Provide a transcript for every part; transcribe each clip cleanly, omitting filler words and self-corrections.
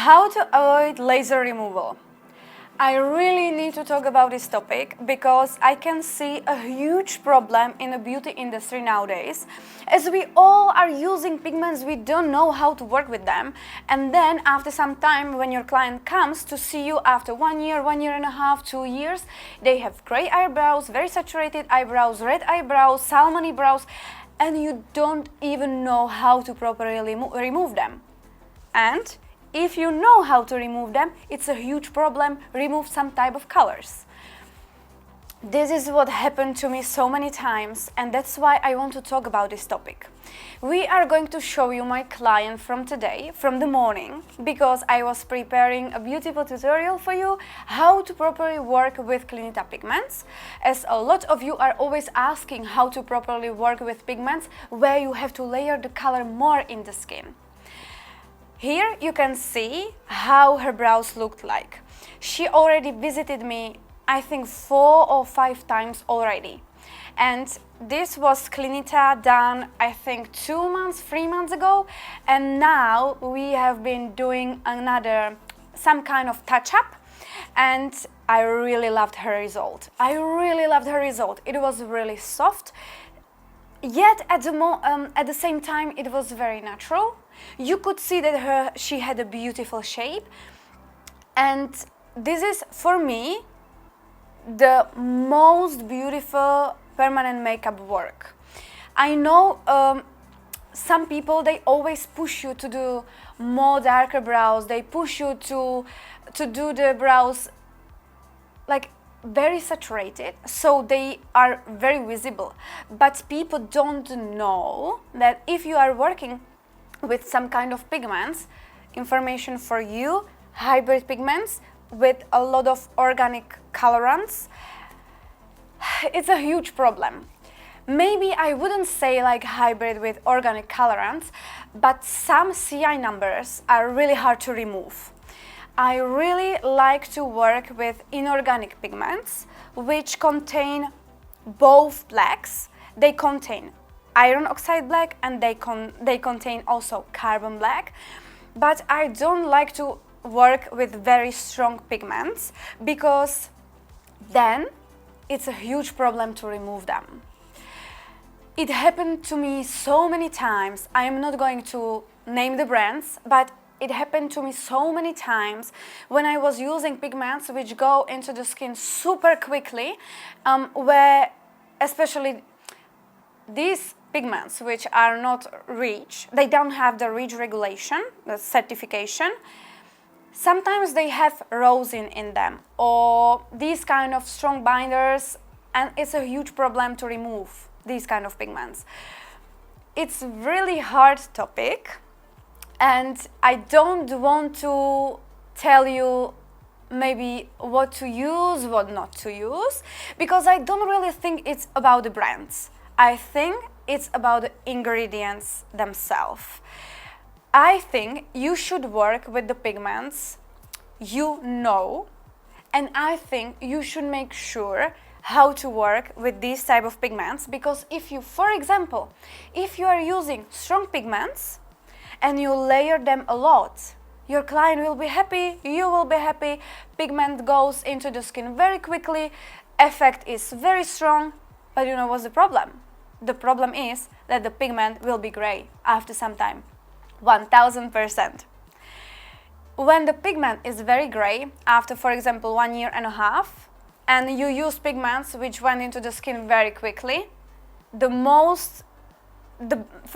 How to avoid laser removal. I really need to talk about this topic because I can see a huge problem in the beauty industry nowadays. As we all are using pigments, we don't know how to work with them. And then after some time, when your client comes to see you after 1 year, 1.5 years, 2 years, they have gray eyebrows, very saturated eyebrows, red eyebrows, salmony brows, and you don't even know how to properly remove them. And if you know how to remove them, it's a huge problem. Remove some type of colors. This is what happened to me so many times, and that's why I want to talk about this topic. We are going to show you my client from today, from the morning, because I was preparing a beautiful tutorial for you how to properly work with Clinita pigments, as a lot of you are always asking how to properly work with pigments where you have to layer the color more in the skin. Here you can see how her brows looked like. She already visited me, I think 4 or 5 times already. And this was Clinita done, I think 2 months, 3 months ago. And now we have been doing some kind of touch-up. And I really loved her result. It was really soft. Yet at the same time, it was very natural. You could see that she had a beautiful shape, and this is for me the most beautiful permanent makeup work. I know some people, they always push you to do more darker brows. They push you to do the brows like very saturated, so they are very visible. But people don't know that if you are working with some kind of pigments, information for you, hybrid pigments with a lot of organic colorants, it's a huge problem. Maybe I wouldn't say like hybrid with organic colorants, but some CI numbers are really hard to remove. I really like to work with inorganic pigments which contain both blacks. They contain iron oxide black and they contain also carbon black. But I don't like to work with very strong pigments because then it's a huge problem to remove them. It happened to me so many times. I am not going to name the brands, but it happened to me so many times when I was using pigments which go into the skin super quickly, where especially these pigments which are not REACH, they don't have the REACH regulation, the certification. Sometimes they have rosin in them or these kind of strong binders, and it's a huge problem to remove these kind of pigments. It's really hard topic. And I don't want to tell you maybe what to use, what not to use, because I don't really think it's about the brands. I think it's about the ingredients themselves. I think you should work with the pigments you know, and I think you should make sure how to work with these type of pigments, because if you, for example, if you are using strong pigments, and you layer them a lot, your client will be happy, you will be happy, pigment goes into the skin very quickly, effect is very strong, but you know what's the problem? The problem is that the pigment will be gray after some time, 1000%. When the pigment is very gray, after for example 1.5 years, and you use pigments which went into the skin very quickly, for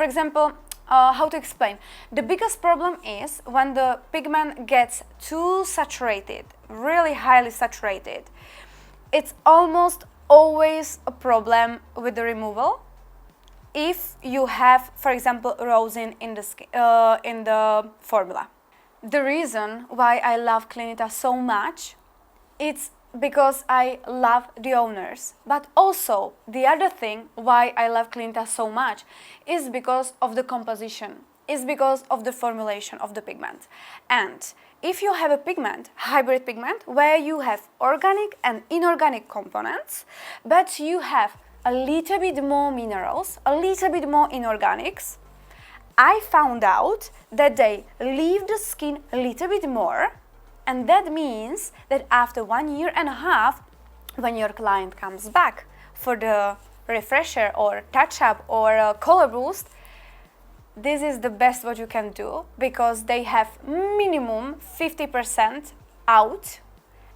example, how to explain? The biggest problem is when the pigment gets too saturated, really highly saturated. It's almost always a problem with the removal if you have, for example, rosin in the formula. The reason why I love Clinita so much, it's because I love the owners, but also the other thing why I love Clinita so much is because of the composition, is because of the formulation of the pigment. And if you have a pigment, hybrid pigment, where you have organic and inorganic components, but you have a little bit more minerals, a little bit more inorganics, I found out that they leave the skin a little bit more, and that means that after 1.5 years, when your client comes back for the refresher or touch-up or a color boost, this is the best what you can do, because they have minimum 50% out,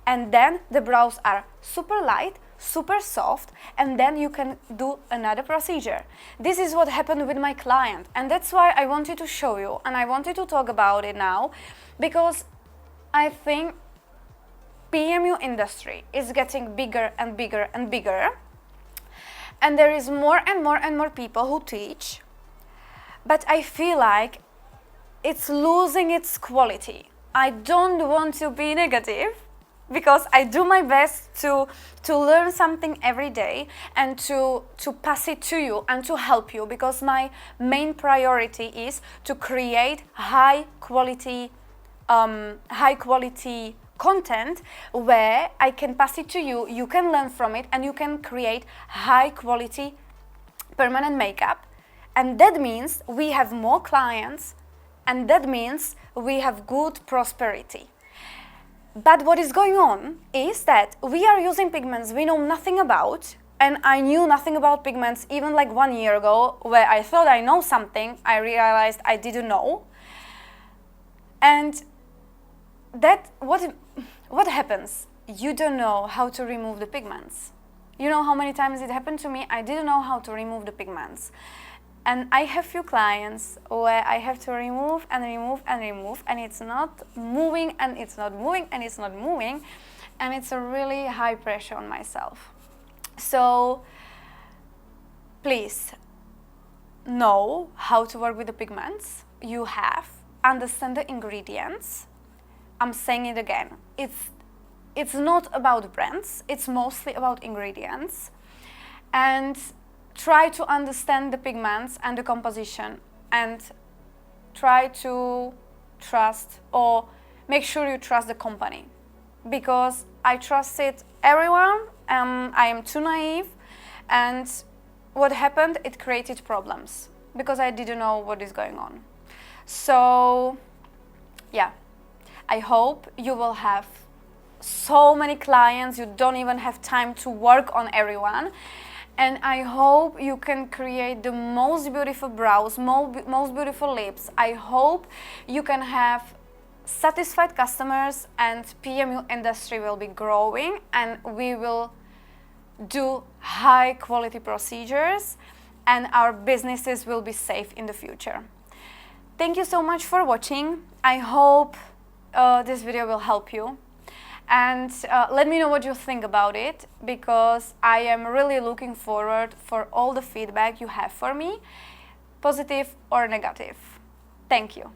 and then the brows are super light, super soft, and then you can do another procedure. This is what happened with my client, and that's why I wanted to show you and I wanted to talk about it now, because I think PMU industry is getting bigger and bigger and bigger, and there is more and more and more people who teach, but I feel like it's losing its quality. I don't want to be negative, because I do my best to learn something every day and to pass it to you and to help you, because my main priority is to create high quality content where I can pass it to you, you can learn from it, and you can create high quality permanent makeup. And that means we have more clients, and that means we have good prosperity. But what is going on is that we are using pigments we know nothing about, and I knew nothing about pigments even like 1 year ago, where I thought I know something, I realized I didn't know. And that what happens? You don't know how to remove the pigments. You know how many times it happened to me? I didn't know how to remove the pigments. And I have few clients where I have to remove and remove and remove, and it's not moving and it's not moving and it's not moving, and it's a really high pressure on myself. So please know how to work with the pigments you have, understand the ingredients. I'm saying it again, it's not about brands, it's mostly about ingredients. And try to understand the pigments and the composition, and try to trust, or make sure you trust the company, because I trusted everyone. I am too naive, and what happened, it created problems because I didn't know what is going on. So yeah, I hope you will have so many clients, you don't even have time to work on everyone. And I hope you can create the most beautiful brows, most beautiful lips. I hope you can have satisfied customers, and PMU industry will be growing, and we will do high quality procedures, and our businesses will be safe in the future. Thank you so much for watching. I hope this video will help you. And let me know what you think about it, because I am really looking forward for all the feedback you have for me, positive or negative. Thank you.